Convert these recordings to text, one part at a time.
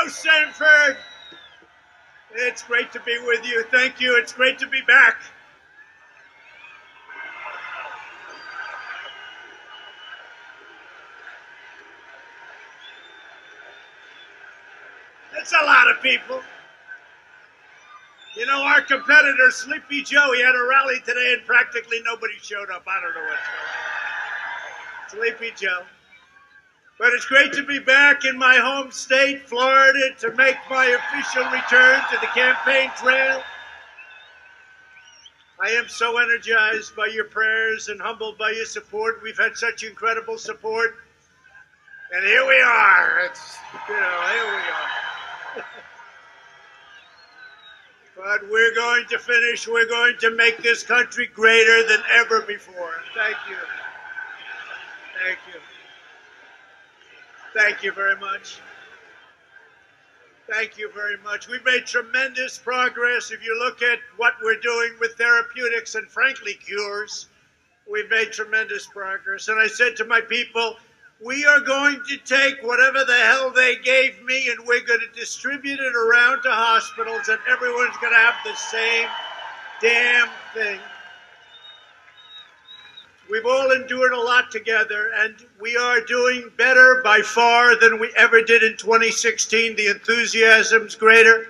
Hello, Sanford. It's great to be with you. Thank you. It's great to be back. It's a lot of people. You know, our competitor, Sleepy Joe, he had a rally today and practically nobody showed up. I don't know what's going on. Sleepy Joe. But it's great to be back in my home state, Florida, to make my official return to the campaign trail. I am so energized by your prayers and humbled by your support. We've had such incredible support. And here we are. Here we are. But we're going to finish. We're going to make this country greater than ever before. Thank you. Thank you. Thank you very much. Thank you very much. We've made tremendous progress. If you look at what we're doing with therapeutics and, frankly, cures, we've made tremendous progress. And I said to my people, we are going to take whatever the hell they gave me and we're going to distribute it around to hospitals and everyone's going to have the same damn thing. We've all endured a lot together, and we are doing better by far than we ever did in 2016. The enthusiasm's greater.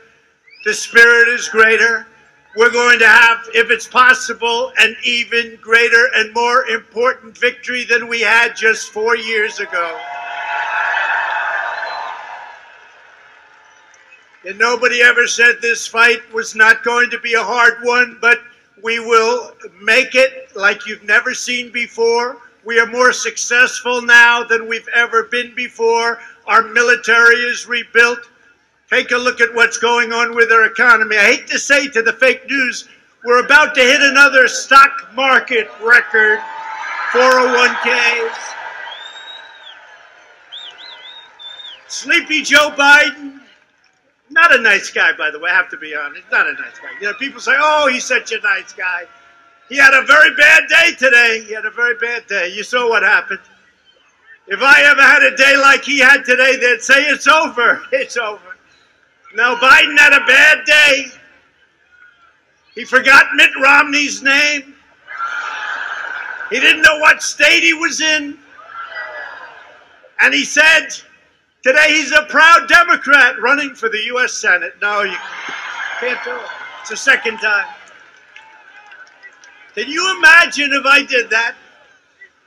The spirit is greater. We're going to have, if it's possible, an even greater and more important victory than we had just 4 years ago. And nobody ever said this fight was not going to be a hard one, but we will make it like you've never seen before. We are more successful now than we've ever been before. Our military is rebuilt. Take a look at what's going on with our economy. I hate to say to the fake news, we're about to hit another stock market record, 401ks. Sleepy Joe Biden, not a nice guy, by the way, I have to be honest. Not a nice guy. You know, people say, oh, he's such a nice guy. He had a very bad day today. He had a very bad day. You saw what happened. If I ever had a day like he had today, they'd say it's over. It's over. Now, Biden had a bad day. He forgot Mitt Romney's name. He didn't know what state he was in. And he said, today he's a proud Democrat running for the U.S. Senate. No, you can't do it. It's the second time. Can you imagine if I did that?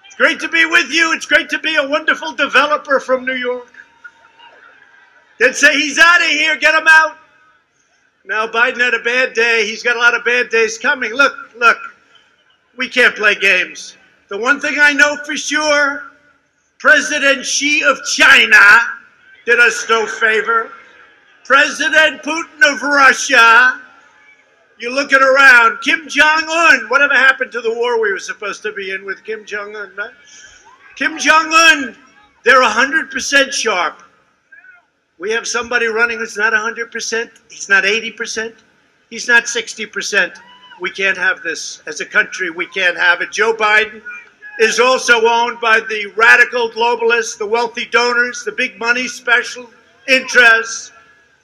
It's great to be with you. It's great to be a wonderful developer from New York. They'd say, he's out of here. Get him out. Now, Biden had a bad day. He's got a lot of bad days coming. Look, we can't play games. The one thing I know for sure, President Xi of China did us no favor. President Putin of Russia, you look at around, Kim Jong-un, whatever happened to the war we were supposed to be in with Kim Jong-un, right? Kim Jong-un, they're 100% sharp. We have somebody running who's not 100%, he's not 80%, he's not 60%. We can't have this. As a country, we can't have it. Joe Biden is also owned by the radical globalists, the wealthy donors, the big money special interests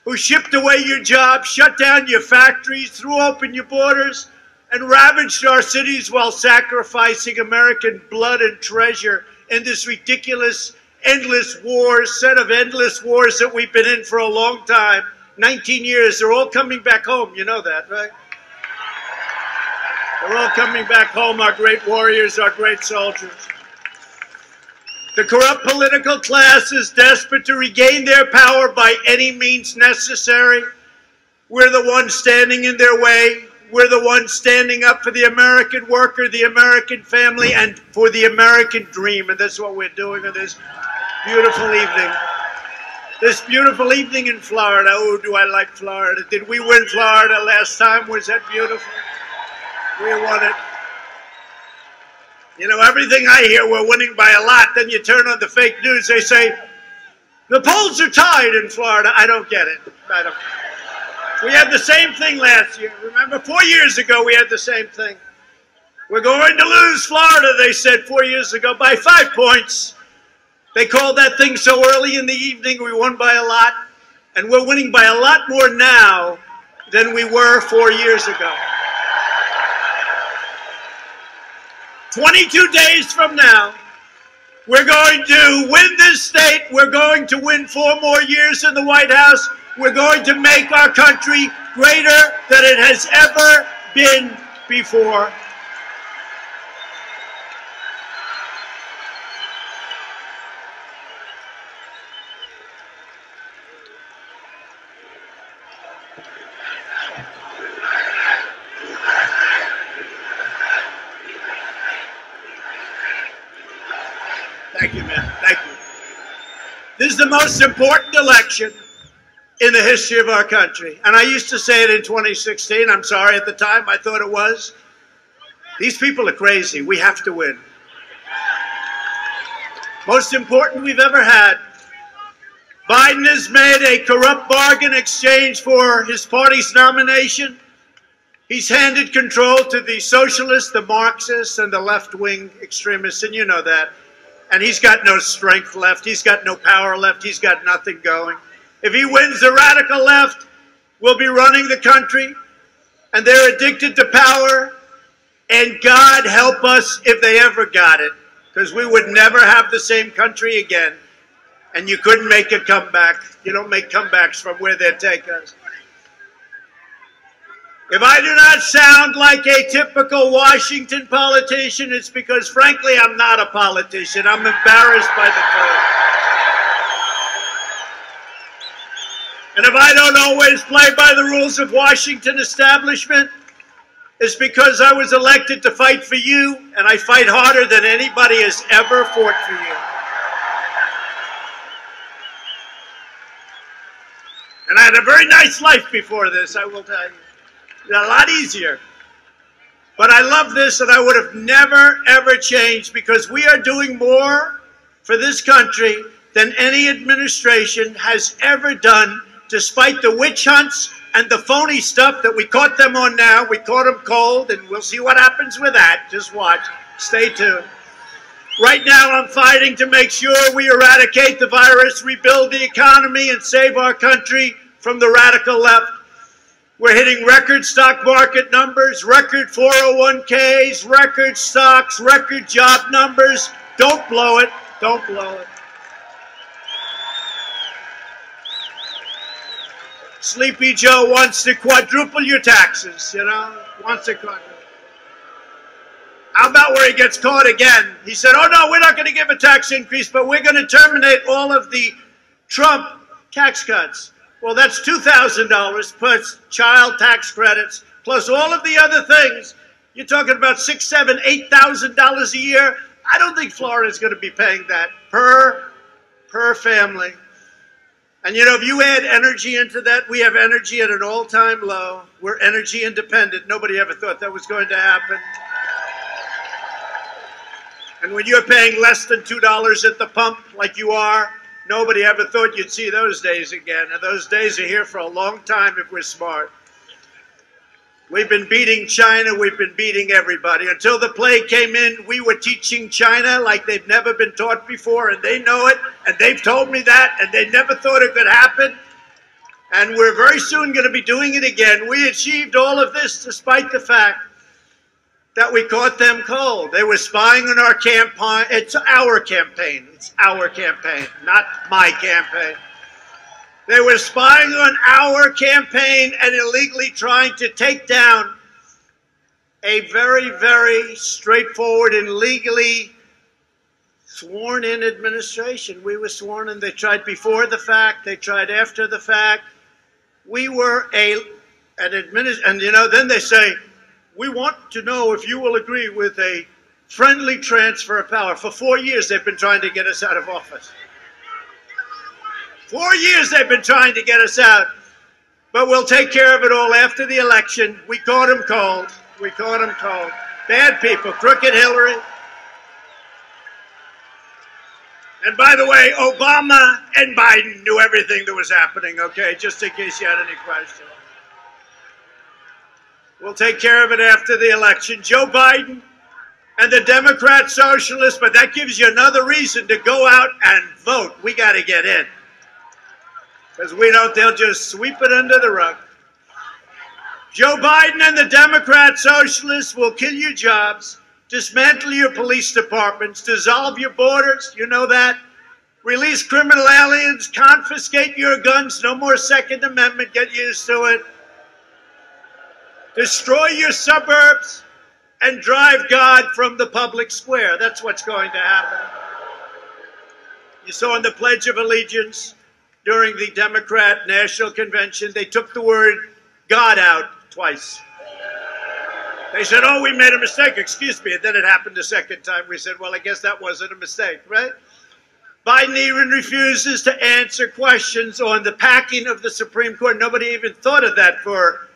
who shipped away your jobs, shut down your factories, threw open your borders, and ravaged our cities while sacrificing American blood and treasure in this ridiculous, endless wars, set of endless wars that we've been in for a long time. 19 years, they're all coming back home. You know that, right? They're all coming back home, our great warriors, our great soldiers. The corrupt political class is desperate to regain their power by any means necessary. We're the ones standing in their way. We're the ones standing up for the American worker, the American family, and for the American dream. And that's what we're doing on this beautiful evening. This beautiful evening in Florida. Oh, do I like Florida. Did we win Florida last time? Was that beautiful? We won it. You know, everything I hear, we're winning by a lot. Then you turn on the fake news, they say, the polls are tied in Florida. I don't get it. I don't. We had the same thing last year. Remember, 4 years ago, we had the same thing. We're going to lose Florida, they said 4 years ago, by 5 points. They called that thing so early in the evening, we won by a lot. And we're winning by a lot more now than we were 4 years ago. 22 days from now, we're going to win this state. We're going to win 4 more years in the White House. We're going to make our country greater than it has ever been before. Thank you, man. Thank you. This is the most important election in the history of our country. And I used to say it in 2016. I'm sorry, at the time I thought it was. These people are crazy. We have to win. Most important we've ever had. Biden has made a corrupt bargain exchange for his party's nomination. He's handed control to the socialists, the Marxists, and the left-wing extremists, and you know that. And he's got no strength left. He's got no power left. He's got nothing going. If he wins, the radical left will be running the country, and they're addicted to power. And God help us if they ever got it, because we would never have the same country again. And you couldn't make a comeback. You don't make comebacks from where they take us. If I do not sound like a typical Washington politician, it's because, frankly, I'm not a politician. I'm embarrassed by the truth. And if I don't always play by the rules of Washington establishment, it's because I was elected to fight for you, and I fight harder than anybody has ever fought for you. And I had a very nice life before this, I will tell you. A lot easier. But I love this, and I would have never, ever changed, because we are doing more for this country than any administration has ever done, despite the witch hunts and the phony stuff that we caught them on now. We caught them cold, and we'll see what happens with that. Just watch. Stay tuned. Right now, I'm fighting to make sure we eradicate the virus, rebuild the economy, and save our country from the radical left. We're hitting record stock market numbers, record 401ks, record stocks, record job numbers. Don't blow it. Don't blow it. Sleepy Joe wants to quadruple your taxes, you know, wants to quadruple. How about where he gets caught again? He said, oh, no, we're not going to give a tax increase, but we're going to terminate all of the Trump tax cuts. Well, that's $2,000 plus child tax credits, plus all of the other things. You're talking about $6,000, $7,000, $8,000 a year. I don't think Florida's going to be paying that per family. And, you know, if you add energy into that, we have energy at an all-time low. We're energy independent. Nobody ever thought that was going to happen. And when you're paying less than $2 at the pump like you are, nobody ever thought you'd see those days again. And those days are here for a long time if we're smart. We've been beating China. We've been beating everybody. Until the plague came in, we were teaching China like they've never been taught before, and they know it, and they've told me that, and they never thought it could happen. And we're very soon going to be doing it again. We achieved all of this despite the fact that we caught them cold. They were spying on our campaign. It's our campaign. It's our campaign, not my campaign. They were spying on our campaign and illegally trying to take down a very, very straightforward and legally sworn-in administration. We were sworn in. They tried before the fact. They tried after the fact. We were an administration, and you know, then they say, we want to know if you will agree with a friendly transfer of power. For 4 years, they've been trying to get us out of office. 4 years they've been trying to get us out. But we'll take care of it all after the election. We caught them cold. We caught them cold. Bad people. Crooked Hillary. And by the way, Obama and Biden knew everything that was happening, okay? Just in case you had any questions. We'll take care of it after the election. Joe Biden and the Democrat Socialists, but that gives you another reason to go out and vote. We got to get in. Because we don't, they'll just sweep it under the rug. Joe Biden and the Democrat socialists will kill your jobs, dismantle your police departments, dissolve your borders, you know that, release criminal aliens, confiscate your guns, no more Second Amendment, get used to it, destroy your suburbs, and drive God from the public square. That's what's going to happen. You saw in the Pledge of Allegiance during the Democrat National Convention, they took the word God out twice. They said, oh, we made a mistake, excuse me. And then it happened the second time. We said, well, I guess that wasn't a mistake, right? Biden even refuses to answer questions on the packing of the Supreme Court. Nobody even thought of that for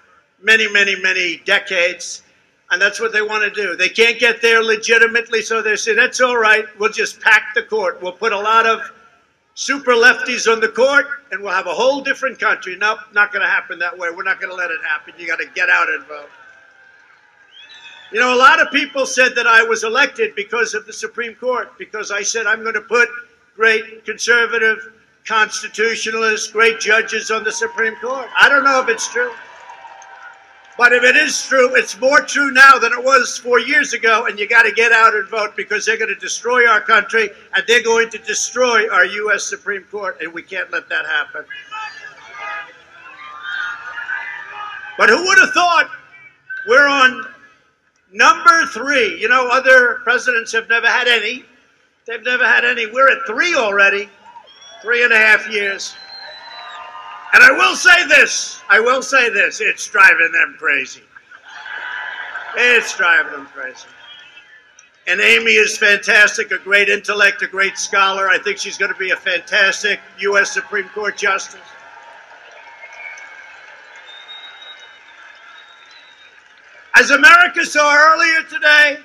many, many, many decades. And that's what they want to do. They can't get there legitimately, so they say, that's all right, we'll just pack the court. We'll put a lot of super lefties on the court, and we'll have a whole different country. Nope, not going to happen that way. We're not going to let it happen. You got to get out and vote. You know, a lot of people said that I was elected because of the Supreme Court, because I said I'm going to put great conservative, constitutionalists, great judges on the Supreme Court. I don't know if it's true. But if it is true, it's more true now than it was 4 years ago, and you got to get out and vote because they're going to destroy our country, and they're going to destroy our U.S. Supreme Court, and we can't let that happen. But who would have thought we're on number 3? You know, other presidents have never had any. They've never had any. We're at 3 already, 3.5 years. And I will say this, it's driving them crazy. It's driving them crazy. And Amy is fantastic, a great intellect, a great scholar. I think she's going to be a fantastic U.S. Supreme Court justice. As America saw earlier today,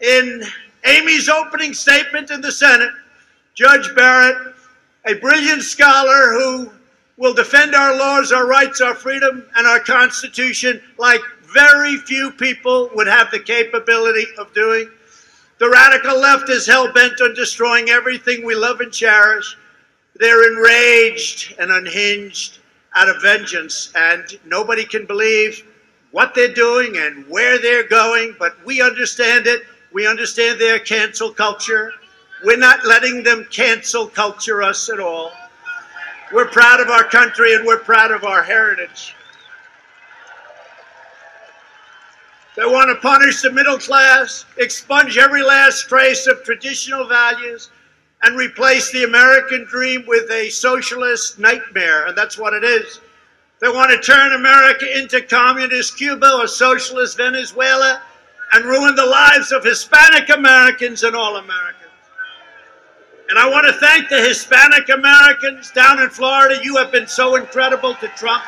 in Amy's opening statement in the Senate, Judge Barrett, a brilliant scholar who will defend our laws, our rights, our freedom, and our Constitution like very few people would have the capability of doing. The radical left is hell-bent on destroying everything we love and cherish. They're enraged and unhinged out of vengeance, and nobody can believe what they're doing and where they're going, but we understand it. We understand their cancel culture. We're not letting them cancel culture us at all. We're proud of our country and we're proud of our heritage. They want to punish the middle class, expunge every last trace of traditional values, and replace the American dream with a socialist nightmare, and that's what it is. They want to turn America into communist Cuba or socialist Venezuela and ruin the lives of Hispanic Americans and all Americans. And I want to thank the Hispanic Americans down in Florida. You have been so incredible to Trump.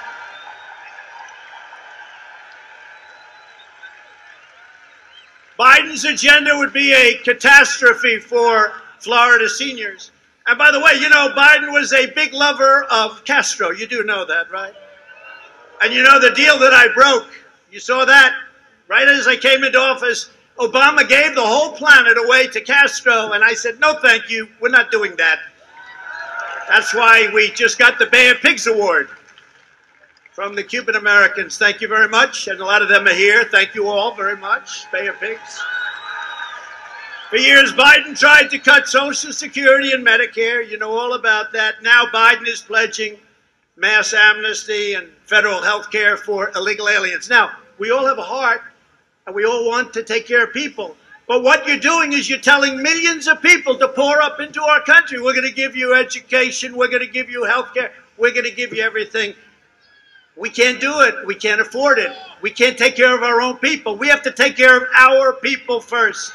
Biden's agenda would be a catastrophe for Florida seniors. And by the way, you know, Biden was a big lover of Castro. You do know that, right? And you know the deal that I broke. You saw that right as I came into office. Obama gave the whole planet away to Castro, and I said, no, thank you. We're not doing that. That's why we just got the Bay of Pigs Award from the Cuban Americans. Thank you very much, and a lot of them are here. Thank you all very much, Bay of Pigs. For years, Biden tried to cut Social Security and Medicare. You know all about that. Now Biden is pledging mass amnesty and federal health care for illegal aliens. Now, we all have a heart, and we all want to take care of people. But what you're doing is you're telling millions of people to pour up into our country. We're going to give you education. We're going to give you health care. We're going to give you everything. We can't do it. We can't afford it. We can't take care of our own people. We have to take care of our people first.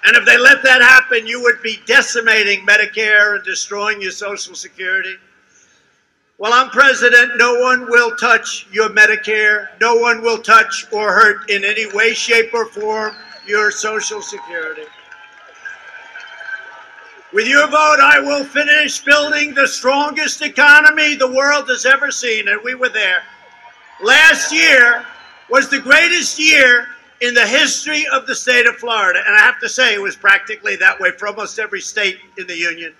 And if they let that happen, you would be decimating Medicare and destroying your Social Security. While I'm president, no one will touch your Medicare. No one will touch or hurt in any way, shape, or form your Social Security. With your vote, I will finish building the strongest economy the world has ever seen, and we were there. Last year was the greatest year in the history of the state of Florida. And I have to say, it was practically that way for almost every state in the union.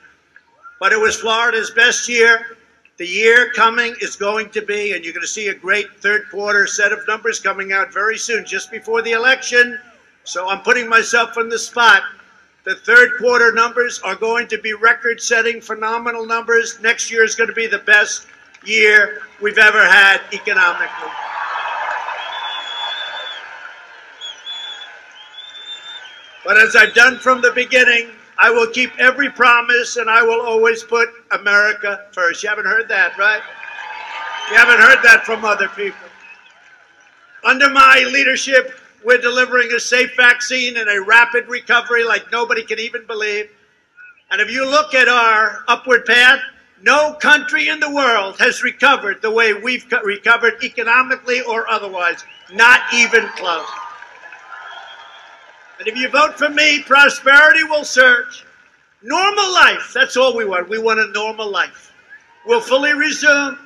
But it was Florida's best year. The year coming is going to be, and you're going to see a great third quarter set of numbers coming out very soon, just before the election. So I'm putting myself on the spot. The third quarter numbers are going to be record-setting, phenomenal numbers. Next year is going to be the best year we've ever had economically. But as I've done from the beginning, I will keep every promise, and I will always put America first. You haven't heard that, right? You haven't heard that from other people. Under my leadership, we're delivering a safe vaccine and a rapid recovery like nobody can even believe. And if you look at our upward path, no country in the world has recovered the way we've recovered economically or otherwise. Not even close. And if you vote for me, prosperity will surge. Normal life, that's all we want. We want a normal life. We'll fully resume.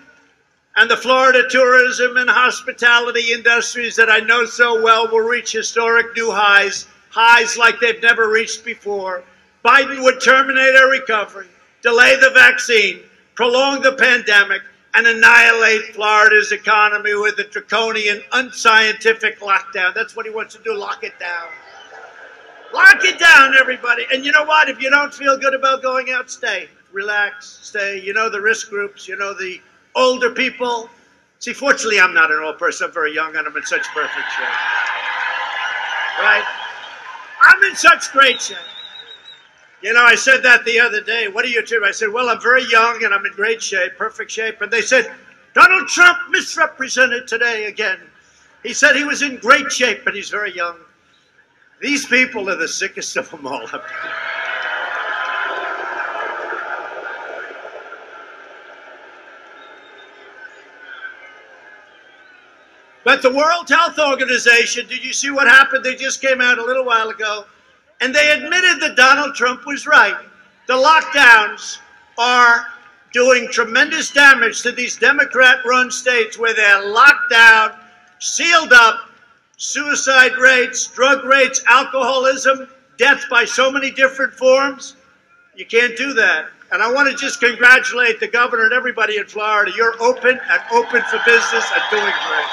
And the Florida tourism and hospitality industries that I know so well will reach historic new highs, highs like they've never reached before. Biden would terminate our recovery, delay the vaccine, prolong the pandemic, and annihilate Florida's economy with a draconian, unscientific lockdown. That's what he wants to do, lock it down. Lock it down, everybody. And you know what? If you don't feel good about going out, stay. Relax, stay. You know the risk groups, you know the older people. See, fortunately, I'm not an old person. I'm very young, and I'm in such perfect shape. Right? I'm in such great shape. You know, I said that the other day. What are you doing? I said, well, I'm very young, and I'm in great shape, perfect shape. And they said, Donald Trump misrepresented today again. He said he was in great shape, but he's very young. These people are the sickest of them all. But the World Health Organization, did you see what happened? They just came out a little while ago, and they admitted that Donald Trump was right. The lockdowns are doing tremendous damage to these Democrat-run states where they're locked down, sealed up, suicide rates, drug rates, alcoholism, death by so many different forms. You can't do that. And I want to just congratulate the governor and everybody in Florida. You're open and open for business and doing great.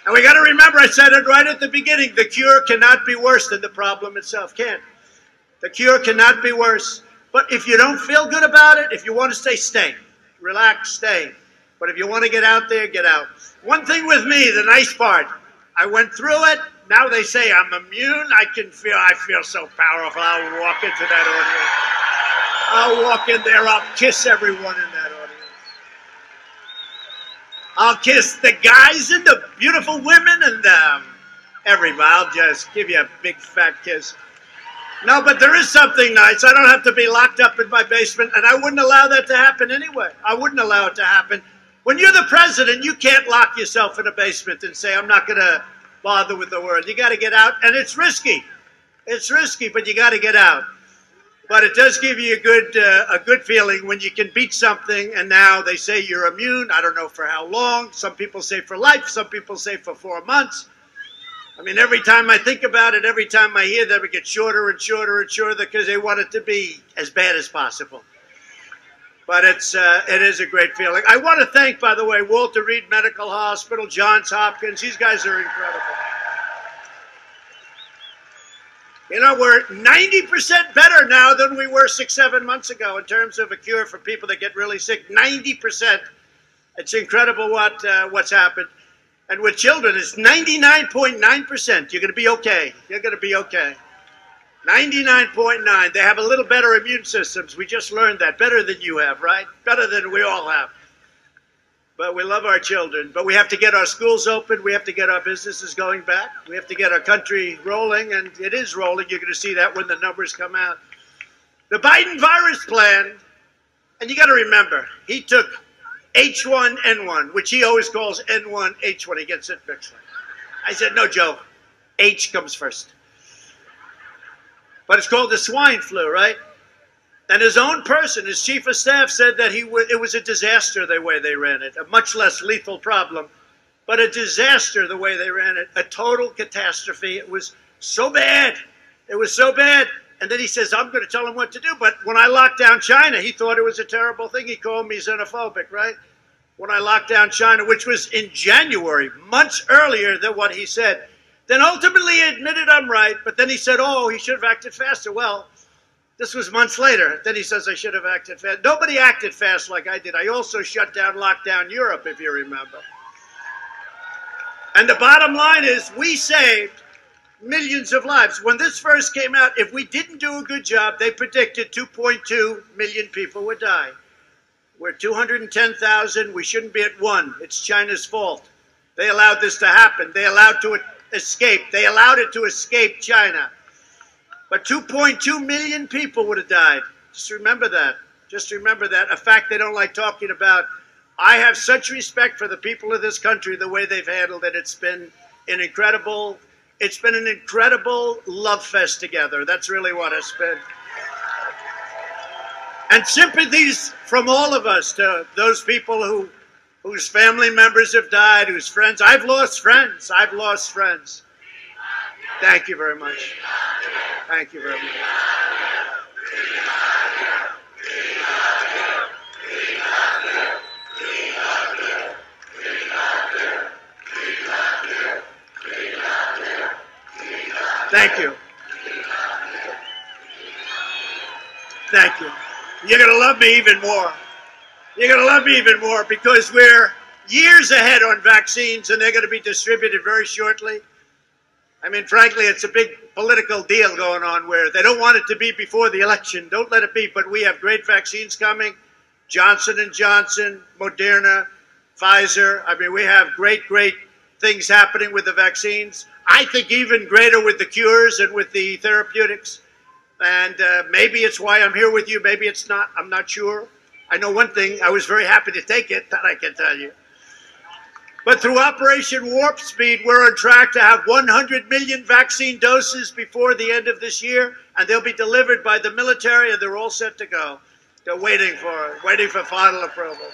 And we got to remember, I said it right at the beginning, the cure cannot be worse than the problem itself. Can't. The cure cannot be worse. But if you don't feel good about it, if you want to stay, stay. Relax, stay. But if you want to get out there, get out. One thing with me, the nice part, I went through it. Now they say I'm immune. I feel so powerful. I'll walk into that audience. I'll walk in there. I'll kiss everyone in that audience. I'll kiss the guys and the beautiful women and everybody. I'll just give you a big fat kiss. No, but there is something nice. I don't have to be locked up in my basement, and I wouldn't allow that to happen anyway. I wouldn't allow it to happen. When you're the president, you can't lock yourself in a basement and say, I'm not going to bother with the world. You got to get out, and it's risky. It's risky, but you got to get out. But it does give you a good feeling when you can beat something, and now they say you're immune. I don't know for how long. Some people say for life. Some people say for 4 months. I mean, every time I think about it, every time I hear them, it gets shorter and shorter and shorter because they want it to be as bad as possible. But it is a great feeling. I want to thank, by the way, Walter Reed Medical Hospital, Johns Hopkins. These guys are incredible. You know, we're 90% better now than we were 6-7 months ago in terms of a cure for people that get really sick. 90%. It's incredible what's happened. And with children, it's 99.9%. You're going to be okay. You're going to be okay. 99.9. They have a little better immune systems. We just learned that. Better than you have, right? Better than we all have. But we love our children. But we have to get our schools open. We have to get our businesses going back. We have to get our country rolling. And it is rolling. You're going to see that when the numbers come out. The Biden virus plan, and you got to remember, he took H1N1, which he always calls N1H1. He gets it mixed up. I said, no, Joe. H comes first. But it's called the swine flu, right? And his own person, his chief of staff, said that it was a disaster the way they ran it, a much less lethal problem, but a disaster the way they ran it, a total catastrophe. It was so bad. It was so bad. And then he says, I'm going to tell him what to do. But when I locked down China, he thought it was a terrible thing. He called me xenophobic, right? When I locked down China, which was in January, months earlier than what he said. Then ultimately he admitted I'm right, but then he said, oh, he should have acted faster. Well, this was months later. Then he says I should have acted fast. Nobody acted fast like I did. I also shut down, locked down Europe, if you remember. And the bottom line is we saved millions of lives. When this first came out, if we didn't do a good job, they predicted 2.2 million people would die. We're 210,000. We shouldn't be at 1. It's China's fault. They allowed this to happen. They allowed to escape. They allowed it to escape China. But 2.2 million people would have died. Just remember that. Just remember that. A fact they don't like talking about. I have such respect for the people of this country, the way they've handled it. It's been an incredible love fest together. That's really what it's been. And sympathies from all of us to those people whose family members have died, whose friends. I've lost friends. I've lost friends. Thank you very much. Thank you very much. Thank you. Thank you. You're going to love me even more. You're going to love me even more because we're years ahead on vaccines and they're going to be distributed very shortly. I mean, frankly, it's a big political deal going on where they don't want it to be before the election. Don't let it be. But we have great vaccines coming. Johnson & Johnson, Moderna, Pfizer. I mean, we have great things happening with the vaccines. I think even greater with the cures and with the therapeutics. And maybe it's why I'm here with you. Maybe it's not. I'm not sure. I know one thing. I was very happy to take it. That I can tell you. But through Operation Warp Speed, we're on track to have 100 million vaccine doses before the end of this year, and they'll be delivered by the military, and they're all set to go. They're waiting for final approval.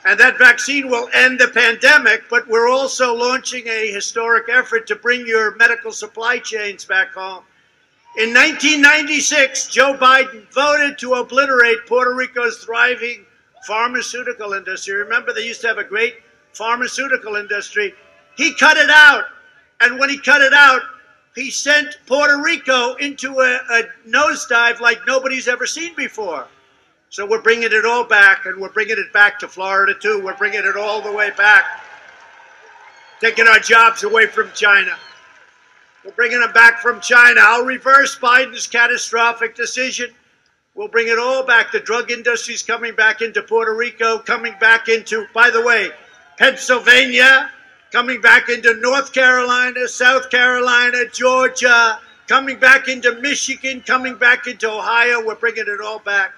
And that vaccine will end the pandemic, but we're also launching a historic effort to bring your medical supply chains back home. In 1996, Joe Biden voted to obliterate Puerto Rico's thriving pharmaceutical industry. Remember, they used to have a great pharmaceutical industry. He cut it out. And when he cut it out, he sent Puerto Rico into a nosedive like nobody's ever seen before. So we're bringing it all back, and we're bringing it back to Florida, too. We're bringing it all the way back, taking our jobs away from China. We're bringing them back from China. I'll reverse Biden's catastrophic decision. We'll bring it all back. The drug industry's coming back into Puerto Rico, coming back into, by the way, Pennsylvania, coming back into North Carolina, South Carolina, Georgia, coming back into Michigan, coming back into Ohio. We're bringing it all back.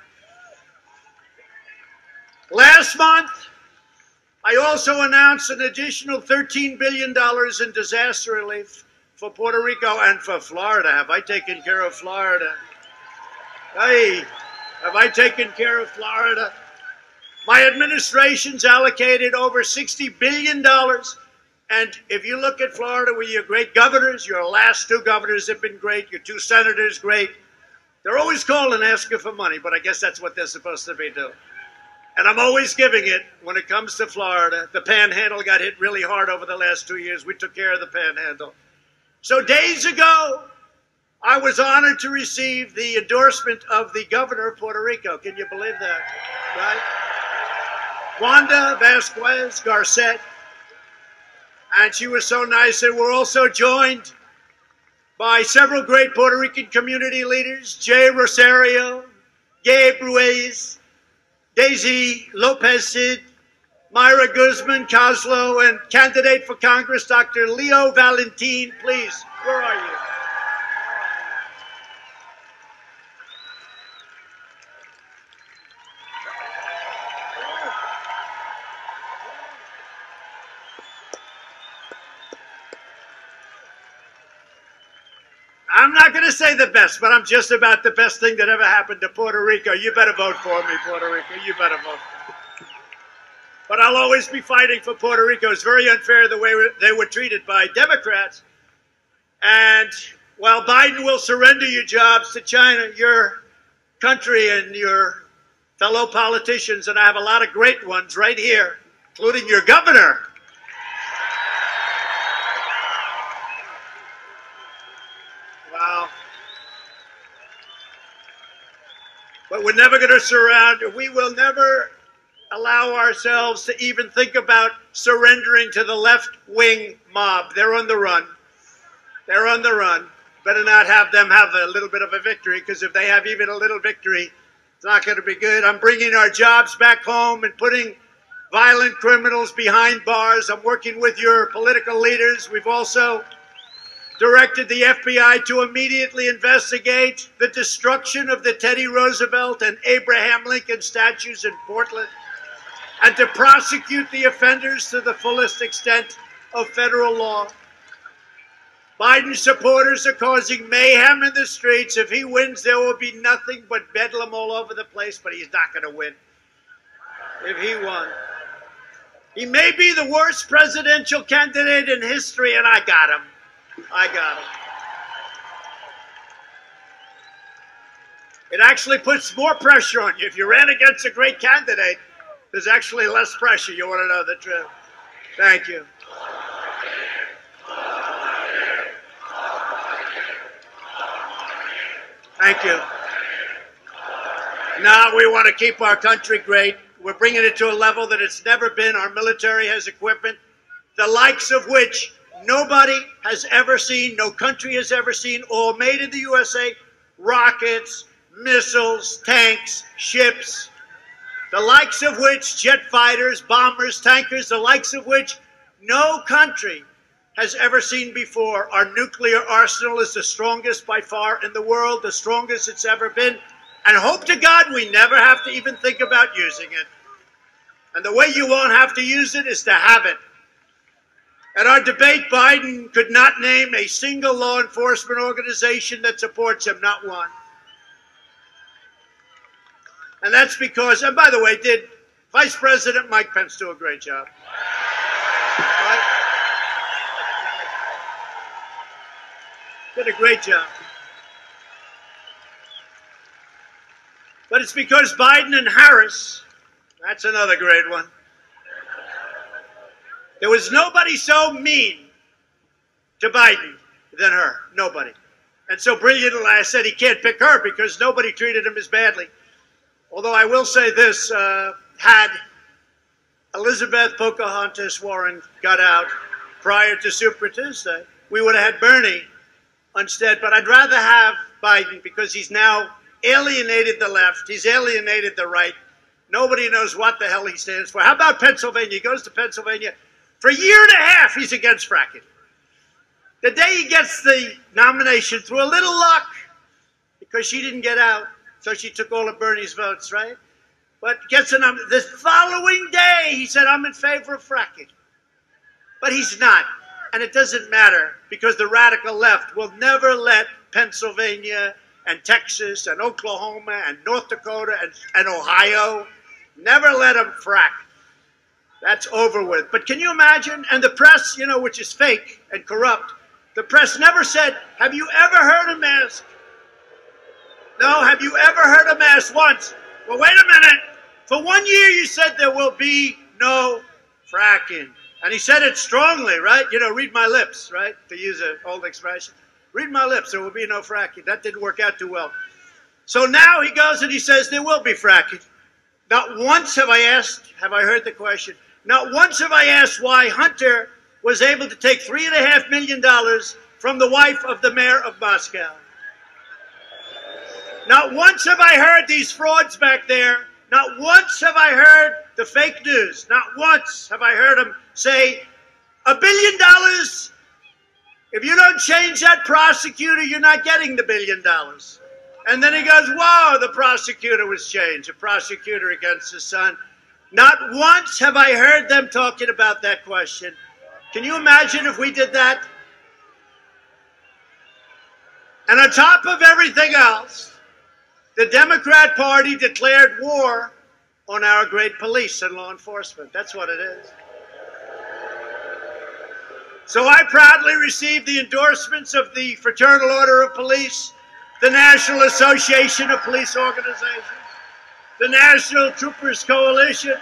Last month, I also announced an additional $13 billion in disaster relief for Puerto Rico and for Florida. Have I taken care of Florida? Hey, have I taken care of Florida? My administration's allocated over $60 billion. And if you look at Florida with your great governors, your last two governors have been great, your two senators, great. They're always calling asking for money, but I guess that's what they're supposed to be doing. And I'm always giving it when it comes to Florida. The Panhandle got hit really hard over the last 2 years. We took care of the Panhandle. So days ago, I was honored to receive the endorsement of the governor of Puerto Rico. Can you believe that? Right? Wanda Vasquez Garcet. And she was so nice. And we're also joined by several great Puerto Rican community leaders, Jay Rosario, Gabe Ruiz, Daisy Lopez Cid, Myra Guzman Coslo, and candidate for Congress, Dr. Leo Valentin. Please, where are you? I'm I'm not going to say the best, but I'm just about the best thing that ever happened to Puerto Rico. You better vote for me, Puerto Rico. You better vote for me. But I'll always be fighting for Puerto Rico. It's very unfair the way they were treated by Democrats. And while Biden will surrender your jobs to China, your country and your fellow politicians, and I have a lot of great ones right here, including your governor. Wow. But we're never going to surround, we will never allow ourselves to even think about surrendering to the left-wing mob. They're on the run. They're on the run. Better not have them have a little bit of a victory, because if they have even a little victory, it's not going to be good. I'm bringing our jobs back home and putting violent criminals behind bars. I'm working with your political leaders. We've also directed the FBI to immediately investigate the destruction of the Teddy Roosevelt and Abraham Lincoln statues in Portland, and to prosecute the offenders to the fullest extent of federal law. Biden supporters are causing mayhem in the streets. If he wins, there will be nothing but bedlam all over the place, but he's not going to win. If he won. He may be the worst presidential candidate in history, and I got him. I got him. It actually puts more pressure on you. If you ran against a great candidate, there's actually less pressure. You want to know the truth. Thank you. Thank you. Now we want to keep our country great. We're bringing it to a level that it's never been. Our military has equipment, the likes of which nobody has ever seen, no country has ever seen, all made in the USA. Rockets, missiles, tanks, ships, the likes of which, jet fighters, bombers, tankers, the likes of which no country has ever seen before. Our nuclear arsenal is the strongest by far in the world, the strongest it's ever been. And hope to God we never have to even think about using it. And the way you won't have to use it is to have it. At our debate, Biden could not name a single law enforcement organization that supports him, not one. And that's because, and by the way, did Vice President Mike Pence do a great job? Right? Did a great job. But it's because Biden and Harris, that's another great one. There was nobody so mean to Biden than her. Nobody. And so brilliantly, I said he can't pick her because nobody treated him as badly. Although I will say this, had Elizabeth Pocahontas Warren got out prior to Super Tuesday, we would have had Bernie instead. But I'd rather have Biden because he's now alienated the left. He's alienated the right. Nobody knows what the hell he stands for. How about Pennsylvania? He goes to Pennsylvania. For a year and a half, he's against fracking. The day he gets the nomination, through a little luck, because she didn't get out, so she took all of Bernie's votes, right? But gets a nomination. The following day, he said, I'm in favor of fracking. But he's not. And it doesn't matter, because the radical left will never let Pennsylvania and Texas and Oklahoma and North Dakota and Ohio, never let them frack. That's over with. But can you imagine? And the press, you know, which is fake and corrupt, the press never said, have you ever heard him ask? No, have you ever heard him ask once? Well, wait a minute. For 1 year, you said there will be no fracking. And he said it strongly, right? You know, read my lips, right? To use an old expression. Read my lips, there will be no fracking. That didn't work out too well. So now he goes and he says there will be fracking. Not once have I heard the question. Not once have I asked why Hunter was able to take $3.5 million from the wife of the mayor of Moscow. Not once have I heard these frauds back there. Not once have I heard the fake news. Not once have I heard him say, $1 billion, if you don't change that prosecutor, you're not getting the $1 billion. And then he goes, whoa, the prosecutor was changed, a prosecutor against his son. Not once have I heard them talking about that question. Can you imagine if we did that? And on top of everything else, the Democrat Party declared war on our great police and law enforcement. That's what it is. So I proudly received the endorsements of the Fraternal Order of Police, the National Association of Police Organizations, the National Troopers Coalition,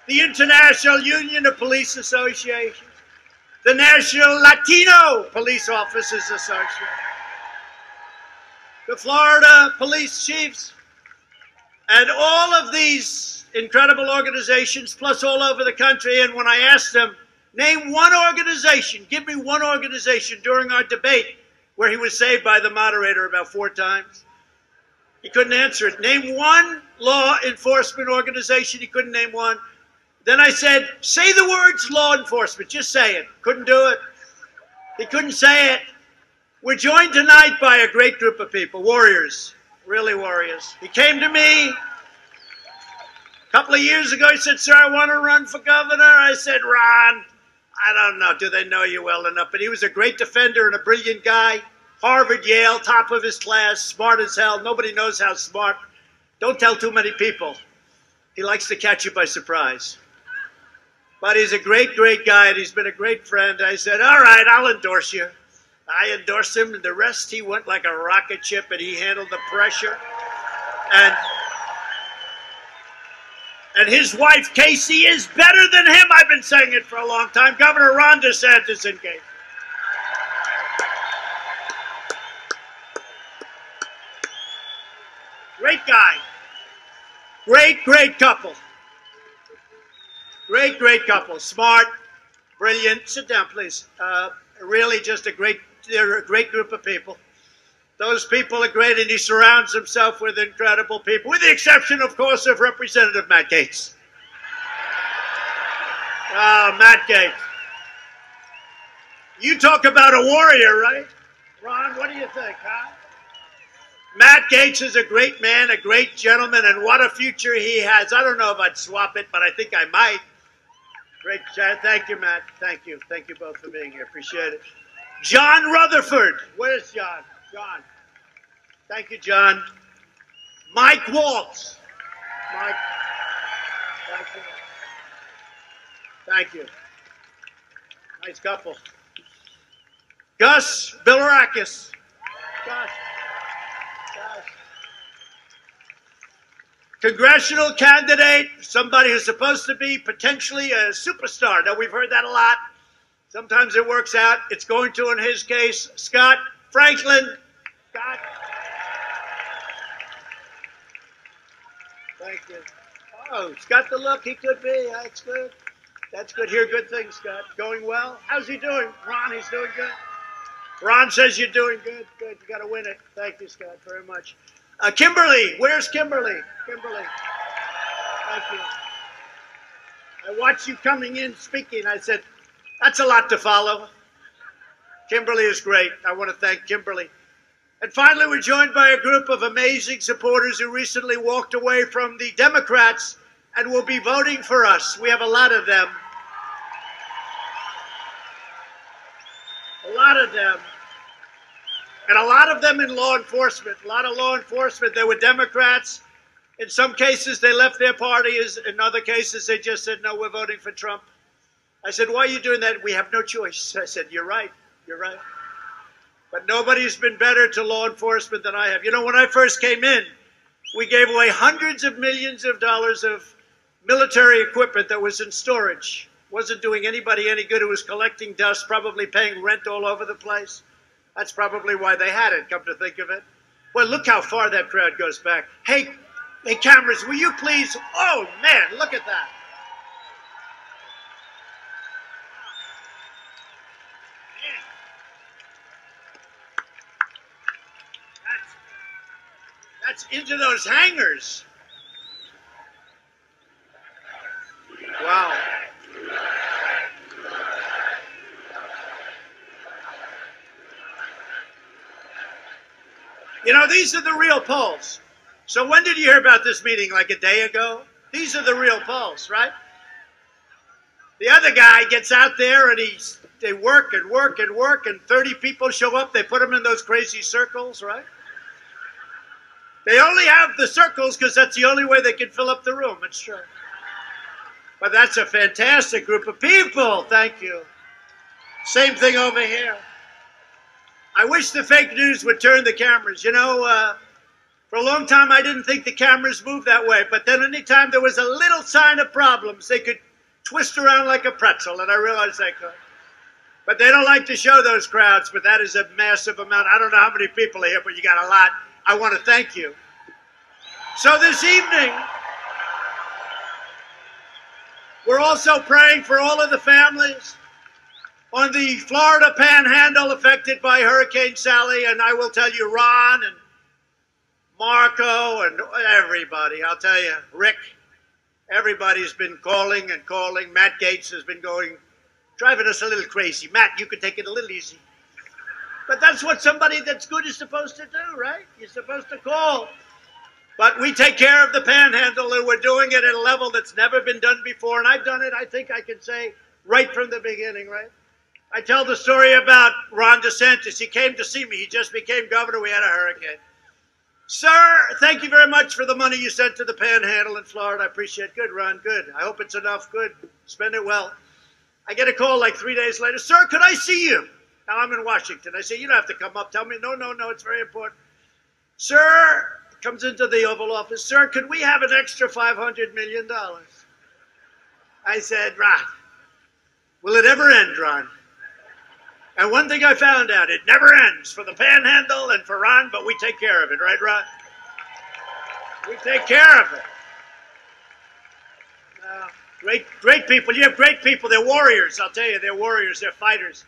the International Union of Police Associations, the National Latino Police Officers Association, the Florida Police Chiefs, and all of these incredible organizations, plus all over the country. And when I asked them, name one organization, give me one organization during our debate, where he was saved by the moderator about 4 times, he couldn't answer it. Name one law enforcement organization, he couldn't name one. Then I said, say the words law enforcement, just say it. Couldn't do it. He couldn't say it. We're joined tonight by a great group of people, warriors, really warriors. He came to me a couple of years ago. He said, sir, I want to run for governor. I said, Ron, I don't know, do they know you well enough? But he was a great defender and a brilliant guy. Harvard, Yale, top of his class, smart as hell. Nobody knows how smart. Don't tell too many people. He likes to catch you by surprise. But he's a great, great guy, and he's been a great friend. I said, all right, I'll endorse you. I endorsed him, and the rest, he went like a rocket ship, and he handled the pressure. And his wife, Casey, is better than him. I've been saying it for a long time. Governor Ron DeSantis in Casey. Great guy. Great, great couple. Great, great couple. Smart, brilliant. Sit down, please. Really just they're a great group of people. Those people are great, and he surrounds himself with incredible people, with the exception, of course, of Representative Matt Gaetz. Matt Gaetz. You talk about a warrior, right? Ron, what do you think, huh? Matt Gaetz is a great man, a great gentleman, and what a future he has. I don't know if I'd swap it, but I think I might. Great chat. Thank you, Matt. Thank you. Thank you both for being here. Appreciate it. John Rutherford. Where's John? John. Thank you, John. Mike Waltz. Mike. Thank you. Thank you. Nice couple. Gus Bilirakis. Gus. Congressional candidate, somebody who's supposed to be potentially a superstar. Now, we've heard that a lot. Sometimes it works out. It's going to, in his case, Scott Franklin. Scott. Thank you. Oh, he's got the look he could be. That's good. That's good. Hear good things, Scott. Going well. How's he doing? Ron, he's doing good. Ron says you're doing good. Good. You got to win it. Thank you, Scott, very much. Kimberly. Where's Kimberly? Kimberly. Thank you. I watched you coming in speaking. I said, that's a lot to follow. Kimberly is great. I want to thank Kimberly. And finally, we're joined by a group of amazing supporters who recently walked away from the Democrats and will be voting for us. We have a lot of them. A lot of them. And a lot of them in law enforcement. A lot of law enforcement. They were Democrats. In some cases, they left their parties. In other cases, they just said, no, we're voting for Trump. I said, why are you doing that? We have no choice. I said, you're right. You're right. But nobody's been better to law enforcement than I have. You know, when I first came in, we gave away hundreds of millions of dollars of military equipment that was in storage. Wasn't doing anybody any good. It was collecting dust, probably paying rent all over the place. That's probably why they had it, come to think of it. Well, look how far that crowd goes back. Hey, cameras, will you please? Oh, man, look at that. Man. That's into those hangars. Wow. You know, these are the real polls. So when did you hear about this meeting? Like a day ago? These are the real polls, right? The other guy gets out there and he they work and work and work, and 30 people show up. They put them in those crazy circles, right? They only have the circles because that's the only way they can fill up the room. It's true. But that's a fantastic group of people. Thank you. Same thing over here. I wish the fake news would turn the cameras. You know, for a long time I didn't think the cameras moved that way. But then anytime there was a little sign of problems, they could twist around like a pretzel, and I realized they could. But they don't like to show those crowds, but that is a massive amount. I don't know how many people are here, but you got a lot. I want to thank you. So this evening, we're also praying for all of the families on the Florida Panhandle affected by Hurricane Sally, and I will tell you, Ron and Marco and everybody, I'll tell you, Rick, everybody's been calling and calling. Matt Gaetz has been driving us a little crazy. Matt, you could take it a little easy. But that's what somebody that's good is supposed to do, right? You're supposed to call. But we take care of the Panhandle, and we're doing it at a level that's never been done before. And I've done it, I think I can say, right from the beginning, right? I tell the story about Ron DeSantis. He came to see me. He just became governor. We had a hurricane. Sir, thank you very much for the money you sent to the Panhandle in Florida. I appreciate it. Good, Ron, good. I hope it's enough. Good. Spend it well. I get a call like 3 days later. Sir, could I see you? Now, I'm in Washington. I say, you don't have to come up. Tell me, no, it's very important. Sir, comes into the Oval Office. Sir, could we have an extra $500 million? I said, Ron, will it ever end, Ron? And one thing I found out, it never ends for the Panhandle and for Ron, but we take care of it, right, Ron? We take care of it. Great people. You have great people. They're warriors, I'll tell you. They're warriors. They're fighters.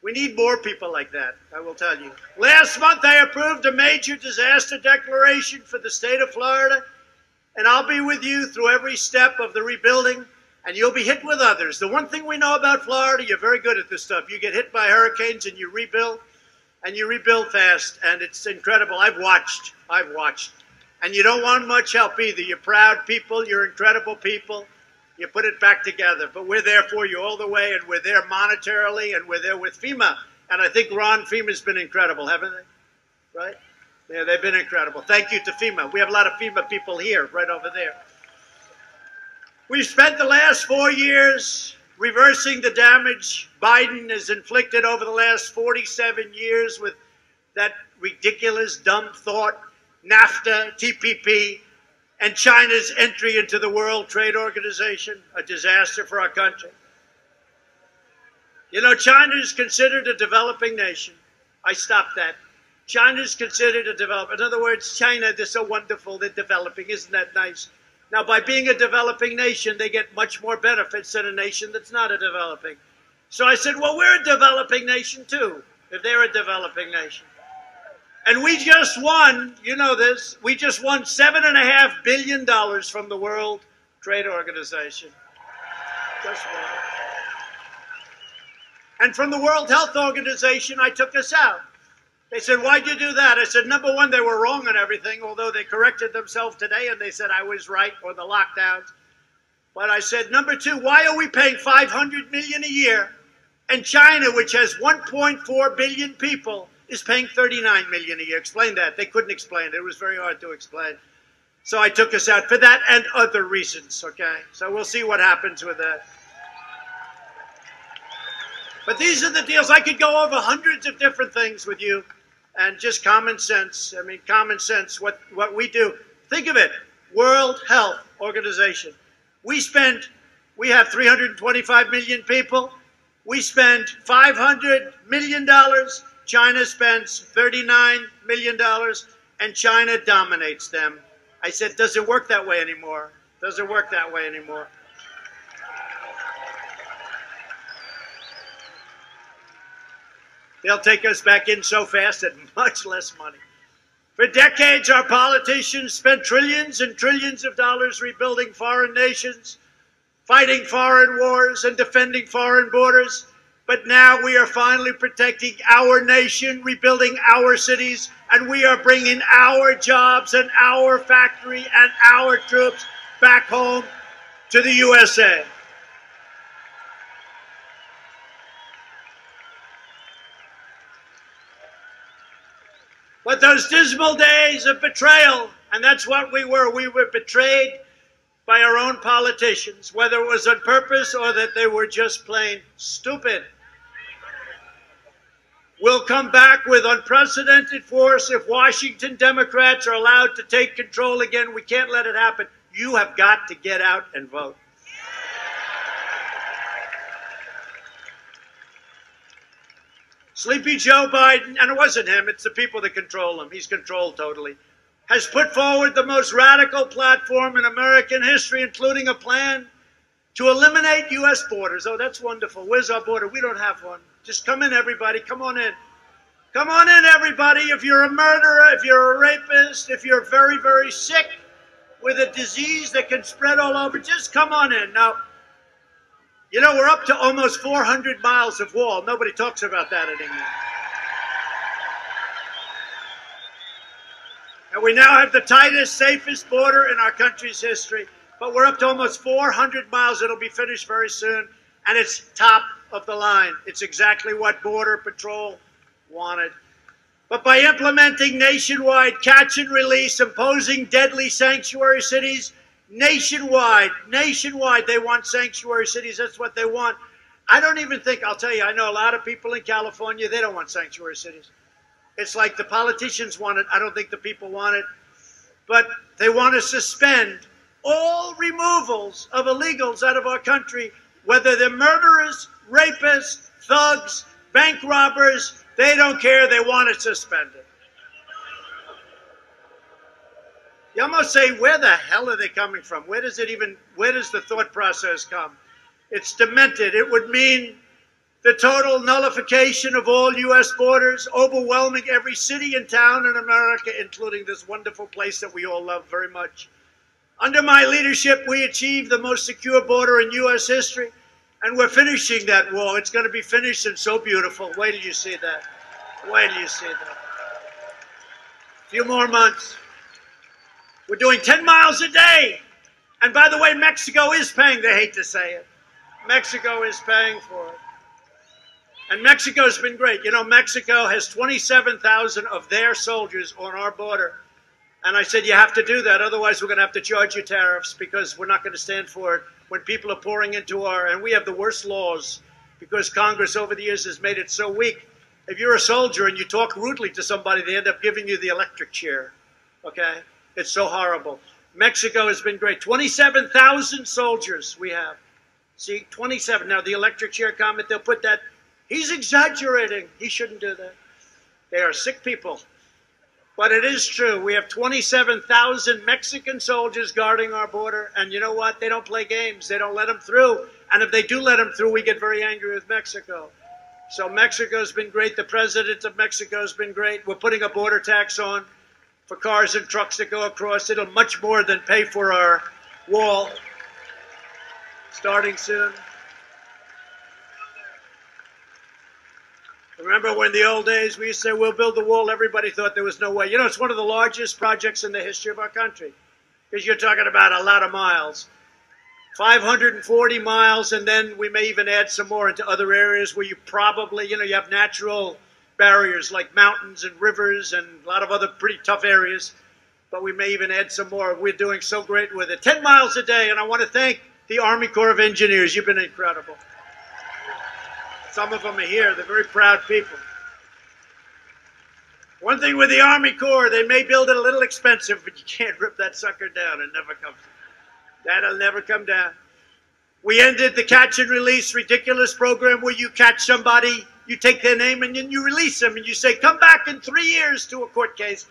We need more people like that, I will tell you. Last month, I approved a major disaster declaration for the state of Florida, and I'll be with you through every step of the rebuilding, and you'll be hit with others. The one thing we know about Florida, you're very good at this stuff. You get hit by hurricanes, and you rebuild fast, and it's incredible. I've watched, and you don't want much help either. You're proud people. You're incredible people. You put it back together, but we're there for you all the way, and we're there monetarily, and we're there with FEMA. And I think, Ron, FEMA's been incredible, haven't they? Right? Yeah, they've been incredible. Thank you to FEMA. We have a lot of FEMA people here, right over there. We've spent the last 4 years reversing the damage Biden has inflicted over the last 47 years with that ridiculous, dumb thought, NAFTA, TPP, and China's entry into the World Trade Organization, a disaster for our country. You know, China is considered a developing nation. I stopped that. China is considered a developing. In other words, China, they're so wonderful, they're developing. Isn't that nice? Now, by being a developing nation, they get much more benefits than a nation that's not a developing. So I said, well, we're a developing nation too, if they're a developing nation. And we just won, you know this, we just won $7.5 billion from the World Trade Organization. Just won. And from the World Health Organization, I took us out. They said, why'd you do that? I said, number one, they were wrong on everything, although they corrected themselves today and they said I was right on the lockdowns. But I said, number two, why are we paying $500 million a year? And China, which has 1.4 billion people, is paying $39 million a year. Explain that. They couldn't explain it. It was very hard to explain. So I took us out for that and other reasons, okay? So we'll see what happens with that. But these are the deals. I could go over hundreds of different things with you, and just common sense. I mean, common sense, what we do. Think of it, World Health Organization. We have 325 million people. We spend $500 million. China spends $39 million, and China dominates them. I said, does it work that way anymore? Does it work that way anymore? They'll take us back in so fast at much less money. For decades, our politicians spent trillions and trillions of dollars rebuilding foreign nations, fighting foreign wars, and defending foreign borders. But now we are finally protecting our nation, rebuilding our cities, and we are bringing our jobs and our factory and our troops back home to the USA. But those dismal days of betrayal, and that's what we were betrayed by our own politicians, whether it was on purpose or that they were just plain stupid. We'll come back with unprecedented force if Washington Democrats are allowed to take control again. We can't let it happen. You have got to get out and vote. Sleepy Joe Biden, and it wasn't him, it's the people that control him. He's controlled totally. Has put forward the most radical platform in American history, including a plan to eliminate U.S. borders. Oh, that's wonderful. Where's our border? We don't have one. Just come in, everybody. Come on in. Come on in, everybody. If you're a murderer, if you're a rapist, if you're very, very sick with a disease that can spread all over, just come on in. Now, you know, we're up to almost 400 miles of wall. Nobody talks about that anymore. And we now have the tightest, safest border in our country's history. But we're up to almost 400 miles. It'll be finished very soon. And it's top of the line. It's exactly what Border Patrol wanted. But by implementing nationwide catch and release, imposing deadly sanctuary cities, nationwide, they want sanctuary cities. That's what they want. I don't even think, I'll tell you, I know a lot of people in California, they don't want sanctuary cities. It's like the politicians want it. I don't think the people want it. But they want to suspend all removals of illegals out of our country, whether they're murderers, rapists, thugs, bank robbers. They don't care. They want it suspended. You almost say, where the hell are they coming from? Where does the thought process come? It's demented. It would mean the total nullification of all U.S. borders, overwhelming every city and town in America, including this wonderful place that we all love very much. Under my leadership, we achieved the most secure border in U.S. history, and we're finishing that wall. It's going to be finished and so beautiful. Wait till you see that. Wait till you see that. A few more months. We're doing 10 miles a day. And by the way, Mexico is paying. They hate to say it. Mexico is paying for it. And Mexico's been great. You know, Mexico has 27,000 of their soldiers on our border. And I said, you have to do that. Otherwise, we're going to have to charge you tariffs because we're not going to stand for it when people are pouring into our, and we have the worst laws because Congress over the years has made it so weak. If you're a soldier and you talk rudely to somebody, they end up giving you the electric chair. Okay? It's so horrible. Mexico has been great. 27,000 soldiers we have. See, 27. Now, the electric chair comment, they'll put that. He's exaggerating. He shouldn't do that. They are sick people. But it is true. We have 27,000 Mexican soldiers guarding our border. And you know what? They don't play games. They don't let them through. And if they do let them through, we get very angry with Mexico. So Mexico's been great. The president of Mexico's been great. We're putting a border tax on for cars and trucks that go across. It'll much more than pay for our wall. Starting soon. Remember when the old days we used to say, we'll build the wall, everybody thought there was no way. You know, it's one of the largest projects in the history of our country because you're talking about a lot of miles. 540 miles, and then we may even add some more into other areas where you probably, you know, you have natural barriers like mountains and rivers and a lot of other pretty tough areas, but we may even add some more. We're doing so great with it. 10 miles a day, and I want to thank the Army Corps of Engineers. You've been incredible. Some of them are here. They're very proud people. One thing with the Army Corps, they may build it a little expensive, but you can't rip that sucker down. It never comes. That'll never come down. We ended the catch and release ridiculous program where you catch somebody, you take their name, and then you release them, and you say, come back in 3 years to a court case.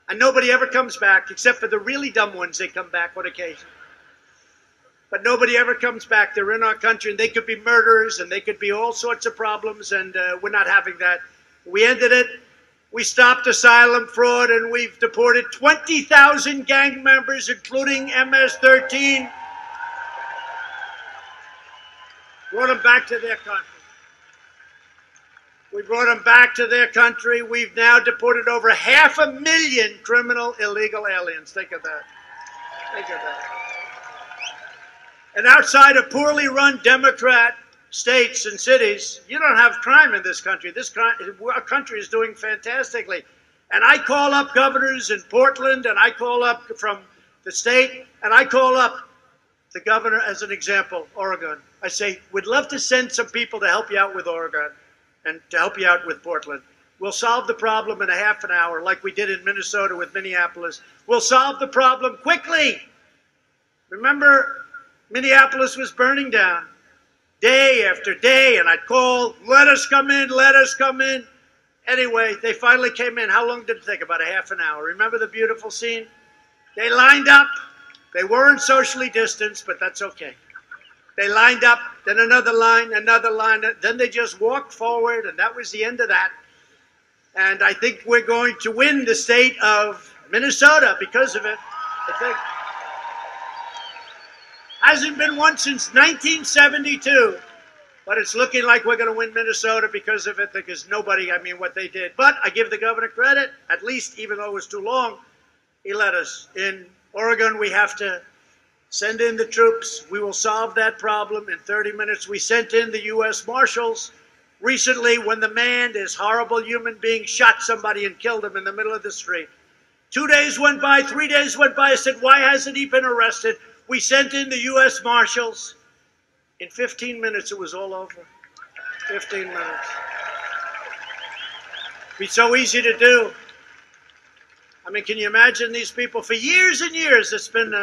And nobody ever comes back, except for the really dumb ones. They come back on occasion. But nobody ever comes back. They're in our country, and they could be murderers, and they could be all sorts of problems, and we're not having that. We ended it. We stopped asylum fraud, and we've deported 20,000 gang members, including MS-13. Brought them back to their country. We brought them back to their country. We've now deported over 500,000 criminal illegal aliens. Think of that. Think of that. And outside of poorly run Democrat states and cities, you don't have crime in this country. Our country is doing fantastically. And I call up governors in Portland, and I call up from the state, and I call up the governor, as an example, Oregon. I say, we'd love to send some people to help you out with Oregon and to help you out with Portland. We'll solve the problem in a half an hour, like we did in Minnesota with Minneapolis. We'll solve the problem quickly. Remember, Minneapolis was burning down day after day, and I'd call, let us come in, let us come in. Anyway, they finally came in. How long did it take? About a half an hour. Remember the beautiful scene? They lined up. They weren't socially distanced, but that's okay. They lined up, then another line, then they just walked forward, and that was the end of that. And I think we're going to win the state of Minnesota because of it, I think. Hasn't been won since 1972. But it's looking like we're going to win Minnesota because of it, because nobody, I mean, what they did. But I give the governor credit, at least, even though it was too long, he let us. In Oregon, we have to send in the troops. We will solve that problem in 30 minutes. We sent in the U.S. Marshals recently when the man, this horrible human being, shot somebody and killed him in the middle of the street. 2 days went by, 3 days went by. I said, why hasn't he been arrested? We sent in the U.S. Marshals. In 15 minutes, it was all over. 15 minutes. It'd be so easy to do. I mean, can you imagine these people? For years and years, it's been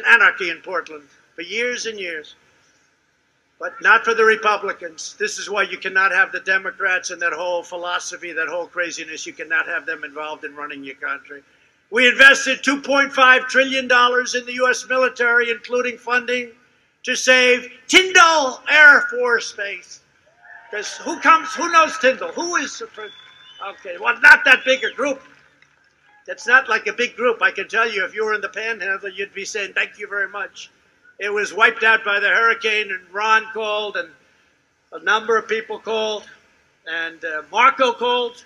anarchy in Portland. For years and years. But not for the Republicans. This is why you cannot have the Democrats and that whole philosophy, that whole craziness. You cannot have them involved in running your country. We invested $2.5 trillion in the U.S. military, including funding to save Tyndall Air Force Base. Because who knows Tyndall? Who is, okay, well, not that big a group. That's not like a big group. I can tell you, if you were in the Panhandle, you'd be saying, thank you very much. It was wiped out by the hurricane, and Ron called, and a number of people called, and Marco called,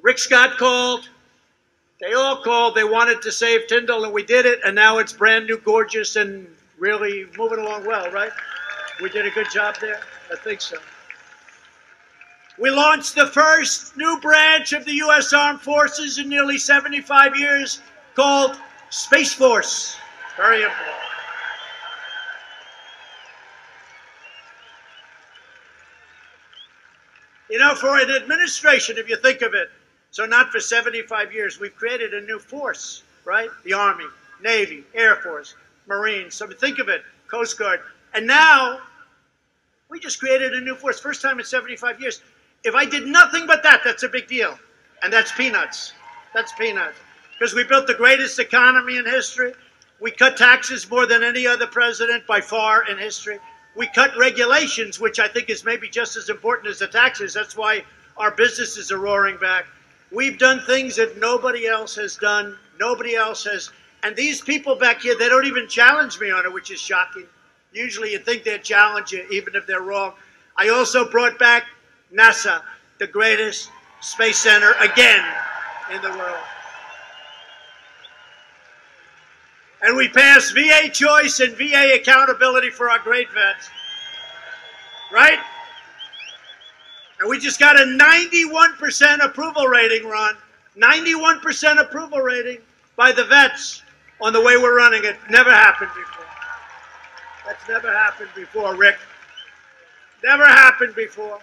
Rick Scott called. They all called. They wanted to save Tyndall, and we did it, and now it's brand new, gorgeous, and really moving along well, right? We did a good job there? I think so. We launched the first new branch of the U.S. Armed Forces in nearly 75 years called Space Force. Very important. You know, for an administration, if you think of it, so not for 75 years, we've created a new force, right? The Army, Navy, Air Force, Marines. So think of it, Coast Guard. And now, we just created a new force. First time in 75 years. If I did nothing but that, that's a big deal. And that's peanuts. That's peanuts. Because we built the greatest economy in history. We cut taxes more than any other president by far in history. We cut regulations, which I think is maybe just as important as the taxes. That's why our businesses are roaring back. We've done things that nobody else has done. Nobody else has. And these people back here, they don't even challenge me on it, which is shocking. Usually you think they'd challenge you, even if they're wrong. I also brought back NASA, the greatest space center again in the world. And we passed VA choice and VA accountability for our great vets. Right? And we just got a 91% approval rating, Ron. 91% approval rating by the vets on the way we're running it. Never happened before. That's never happened before, Rick. Never happened before.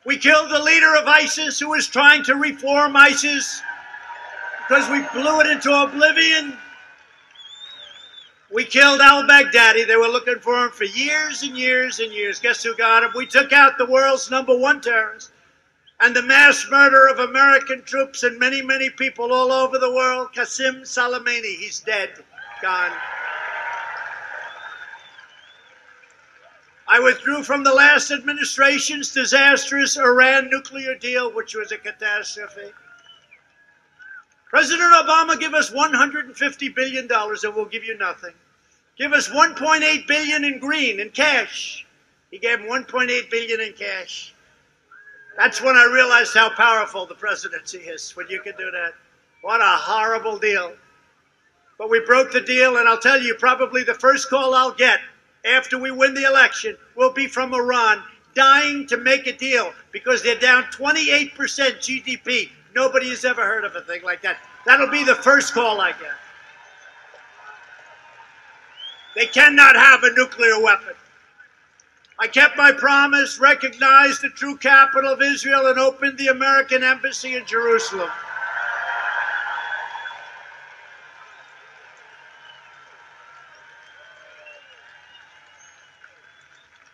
We killed the leader of ISIS who was trying to reform ISIS because we blew it into oblivion. We killed al-Baghdadi. They were looking for him for years and years and years. Guess who got him? We took out the world's #1 terrorist. And the mass murder of American troops and many, many people all over the world, Qasem Soleimani, he's dead, gone. I withdrew from the last administration's disastrous Iran nuclear deal, which was a catastrophe. President Obama, give us $150 billion and we'll give you nothing. Give us $1.8 billion in green, in cash. He gave him $1.8 billion in cash. That's when I realized how powerful the presidency is, when you can do that. What a horrible deal. But we broke the deal, and I'll tell you, probably the first call I'll get after we win the election will be from Iran, dying to make a deal because they're down 28% GDP. Nobody has ever heard of a thing like that. That'll be the first call I get. They cannot have a nuclear weapon. I kept my promise, recognized the true capital of Israel, and opened the American embassy in Jerusalem.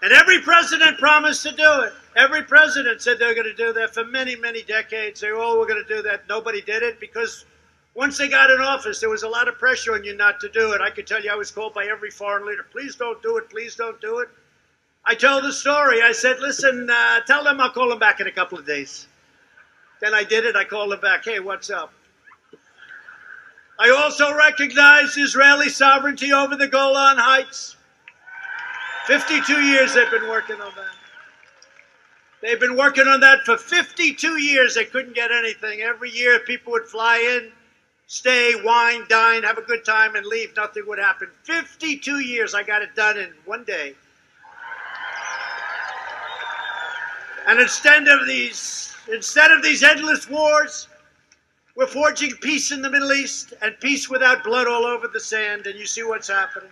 And every president promised to do it. Every president said they were going to do that for many, many decades. They all were going to do that. Nobody did it because once they got in office, there was a lot of pressure on you not to do it. I could tell you I was called by every foreign leader, please don't do it, please don't do it. I told the story. I said, listen, tell them I'll call them back in a couple of days. Then I did it. I called them back. Hey, what's up? I also recognized Israeli sovereignty over the Golan Heights. 52 years they've been working on that. They've been working on that for 52 years. They couldn't get anything. Every year people would fly in, stay, wine, dine, have a good time, and leave. Nothing would happen. 52 years I got it done in one day. And instead of these endless wars, we're forging peace in the Middle East and peace without blood all over the sand, and you see what's happening.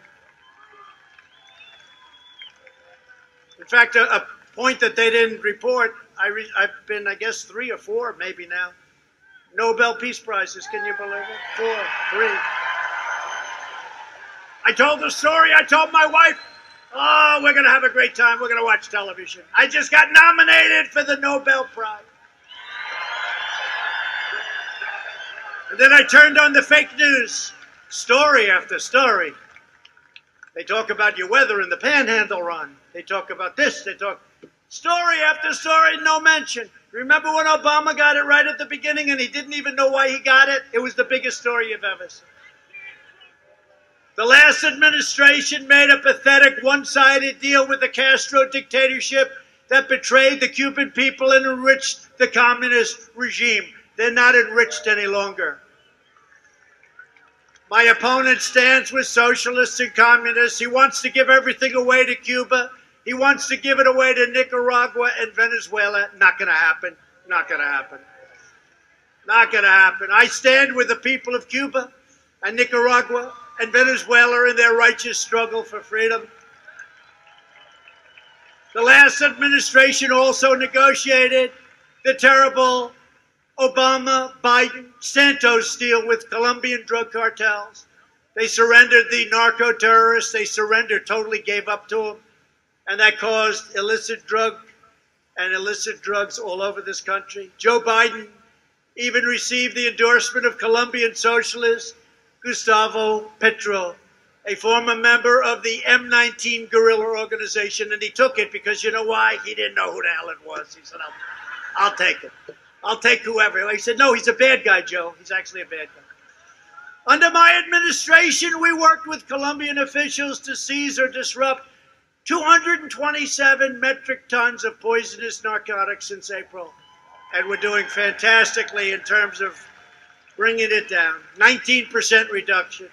In fact, a point that they didn't report, I've been, I guess, 3 or 4 maybe now, Nobel Peace Prizes. Can you believe it? 4, 3. I told the story. I told my wife, oh, we're going to have a great time. We're going to watch television. I just got nominated for the Nobel Prize. And then I turned on the fake news, story after story. They talk about your weather in the Panhandle run. They talk about this. They talk story after story, no mention. Remember when Obama got it right at the beginning and he didn't even know why he got it? It was the biggest story you've ever seen. The last administration made a pathetic one-sided deal with the Castro dictatorship that betrayed the Cuban people and enriched the communist regime. They're not enriched any longer. My opponent stands with socialists and communists. He wants to give everything away to Cuba. He wants to give it away to Nicaragua and Venezuela. Not going to happen. Not going to happen. Not going to happen. I stand with the people of Cuba and Nicaragua and Venezuela in their righteous struggle for freedom. The last administration also negotiated the terrible Obama-Biden Santos deal with Colombian drug cartels. They surrendered the narco-terrorists. They surrendered, totally gave up to them. And that caused illicit drugs all over this country. Joe Biden even received the endorsement of Colombian socialist Gustavo Petro, a former member of the M19 guerrilla organization, and he took it because you know why? He didn't know who the hell it was. He said, I'll take it. I'll take whoever. He said, no, he's a bad guy, Joe. He's actually a bad guy. Under my administration, we worked with Colombian officials to seize or disrupt 227 metric tons of poisonous narcotics since April. And we're doing fantastically in terms of bringing it down. 19% reduction.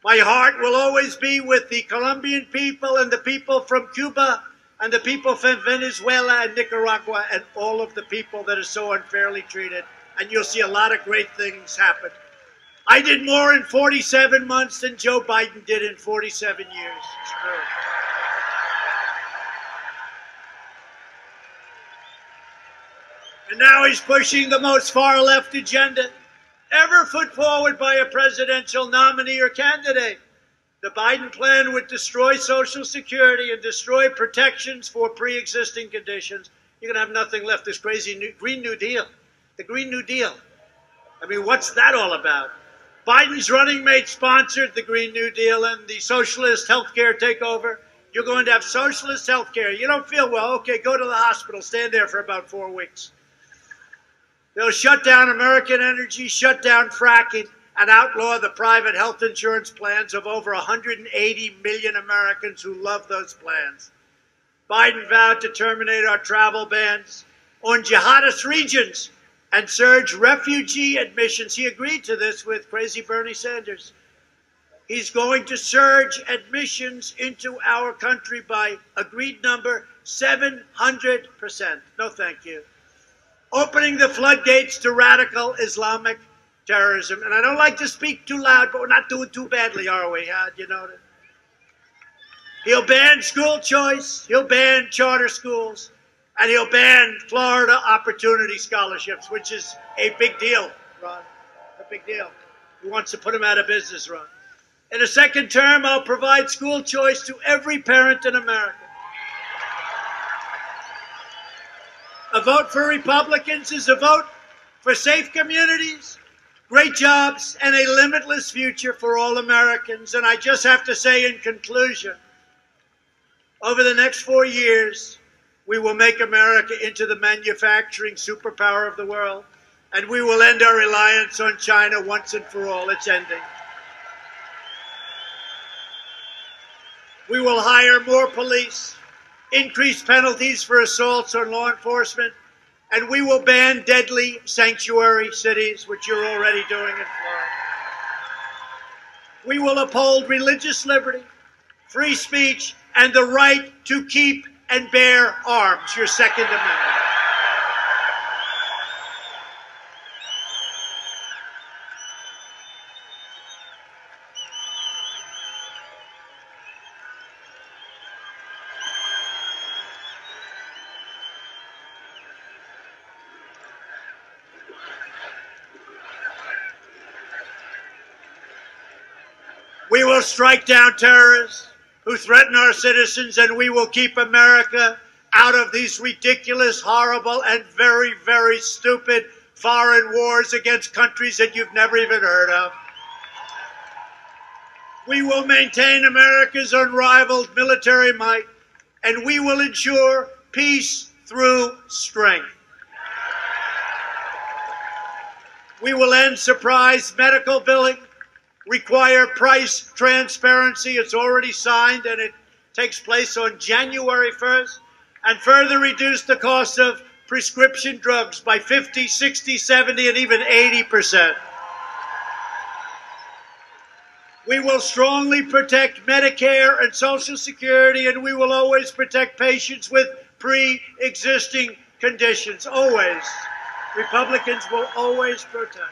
My heart will always be with the Colombian people and the people from Cuba and the people from Venezuela and Nicaragua and all of the people that are so unfairly treated. And you'll see a lot of great things happen. I did more in 47 months than Joe Biden did in 47 years. It's true. And now he's pushing the most far-left agenda ever put forward by a presidential nominee or candidate. The Biden plan would destroy Social Security and destroy protections for pre-existing conditions. You're going to have nothing left. This crazy Green New Deal. The Green New Deal. I mean, what's that all about? Biden's running mate sponsored the Green New Deal and the socialist health care takeover. You're going to have socialist health care. You don't feel well? Okay, go to the hospital. Stand there for about 4 weeks. They'll shut down American energy, shut down fracking, and outlaw the private health insurance plans of over 180 million Americans who love those plans. Biden vowed to terminate our travel bans on jihadist regions and surge refugee admissions. He agreed to this with crazy Bernie Sanders. He's going to surge admissions into our country by agreed number 700%. No, thank you. opening the floodgates to radical Islamic terrorism. And I don't like to speak too loud, but we're not doing too badly, are we? You know that? He'll ban school choice, he'll ban charter schools, and he'll ban Florida Opportunity Scholarships, which is a big deal, Ron. A big deal. He wants to put them out of business, Ron. In a second term, I'll provide school choice to every parent in America. A vote for Republicans is a vote for safe communities, great jobs, and a limitless future for all Americans. And I just have to say in conclusion, over the next 4 years, we will make America into the manufacturing superpower of the world, and we will end our reliance on China once and for all. It's ending. We will hire more police, increase penalties for assaults on law enforcement, and we will ban deadly sanctuary cities, which you're already doing in Florida. We will uphold religious liberty, free speech, and the right to keep and bear arms, your Second Amendment. We will strike down terrorists who threaten our citizens, and we will keep America out of these ridiculous, horrible, and very, very stupid foreign wars against countries that you've never even heard of. We will maintain America's unrivaled military might, and we will ensure peace through strength. We will end surprise medical billing, require price transparency. It's already signed, and it takes place on January 1st, and further reduce the cost of prescription drugs by 50, 60, 70, and even 80%. We will strongly protect Medicare and Social Security, and we will always protect patients with pre-existing conditions. Always. Republicans will always protect.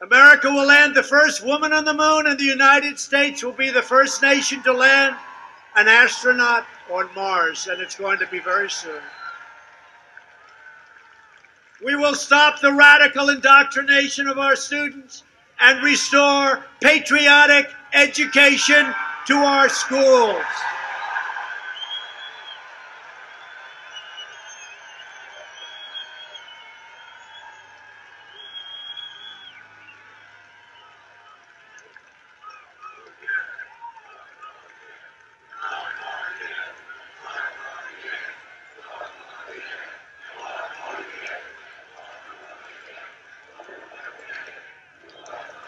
America will land the first woman on the moon, and the United States will be the first nation to land an astronaut on Mars, and it's going to be very soon. We will stop the radical indoctrination of our students and restore patriotic education to our schools.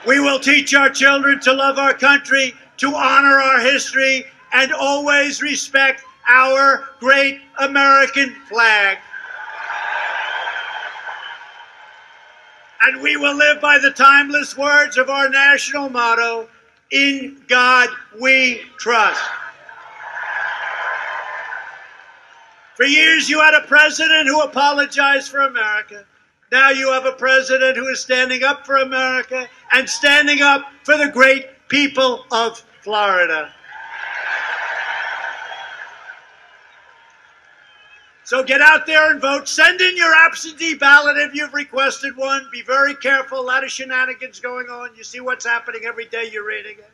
We will teach our children to love our country, to honor our history, and always respect our great American flag. And we will live by the timeless words of our national motto, "In God we trust." For years you had a president who apologized for America. Now you have a president who is standing up for America and standing up for the great people of Florida. So get out there and vote. Send in your absentee ballot if you've requested one. Be very careful. A lot of shenanigans going on. You see what's happening every day. You're reading it.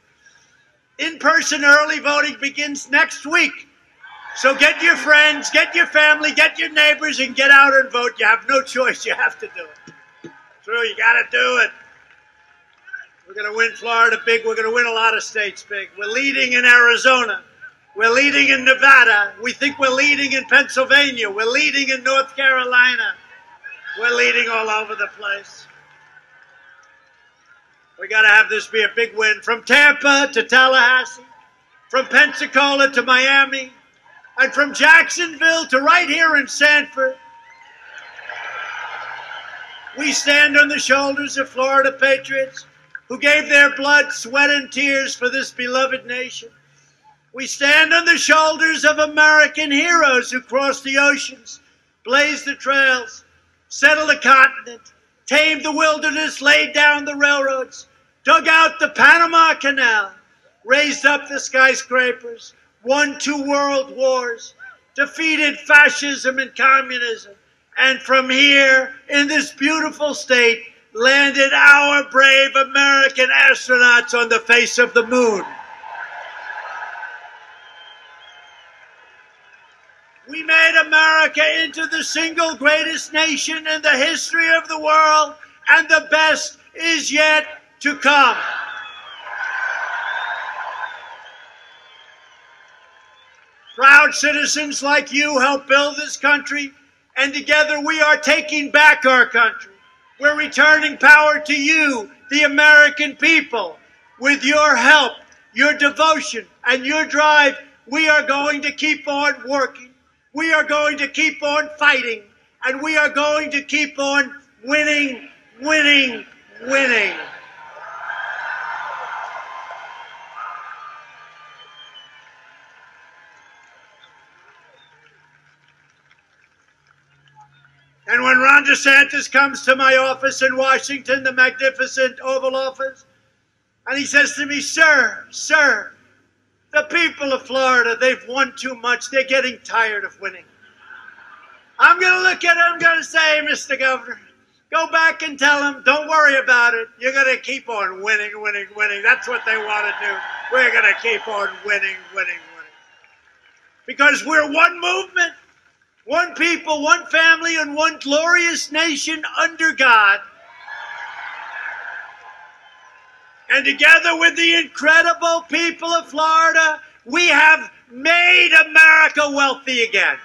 In-person early voting begins next week. So get your friends, get your family, get your neighbors, and get out and vote. You have no choice. You have to do it. True, you got to do it. We're going to win Florida big. We're going to win a lot of states big. We're leading in Arizona. We're leading in Nevada. We think we're leading in Pennsylvania. We're leading in North Carolina. We're leading all over the place. We got to have this be a big win. From Tampa to Tallahassee, from Pensacola to Miami, and from Jacksonville to right here in Sanford. We stand on the shoulders of Florida patriots who gave their blood, sweat, and tears for this beloved nation. We stand on the shoulders of American heroes who crossed the oceans, blazed the trails, settled the continent, tamed the wilderness, laid down the railroads, dug out the Panama Canal, raised up the skyscrapers, won 2 world wars, defeated fascism and communism, and from here, in this beautiful state, landed our brave American astronauts on the face of the moon. We made America into the single greatest nation in the history of the world, and the best is yet to come. Proud citizens like you helped build this country, and together we are taking back our country. We're returning power to you, the American people. With your help, your devotion, and your drive, we are going to keep on working. We are going to keep on fighting. And we are going to keep on winning, winning, winning. And when Ron DeSantis comes to my office in Washington, the magnificent Oval Office, and he says to me, sir, the people of Florida, they've won too much. They're getting tired of winning. I'm going to look at him, I'm going to say, Mr. Governor, go back and tell them, don't worry about it. You're going to keep on winning, winning, winning. That's what they want to do. We're going to keep on winning, winning, winning. Because we're one movement. One people, one family, and one glorious nation under God. And together with the incredible people of Florida, we have made America wealthy again.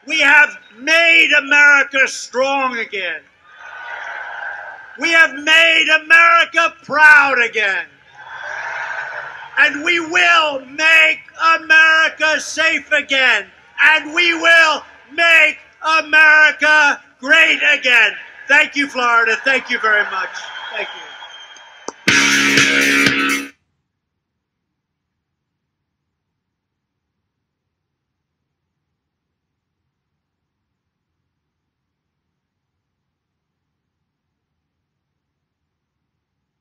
We have made America strong again. We have made America proud again. And we will make America safe again. And we will make America great again. Thank you, Florida. Thank you very much. Thank you.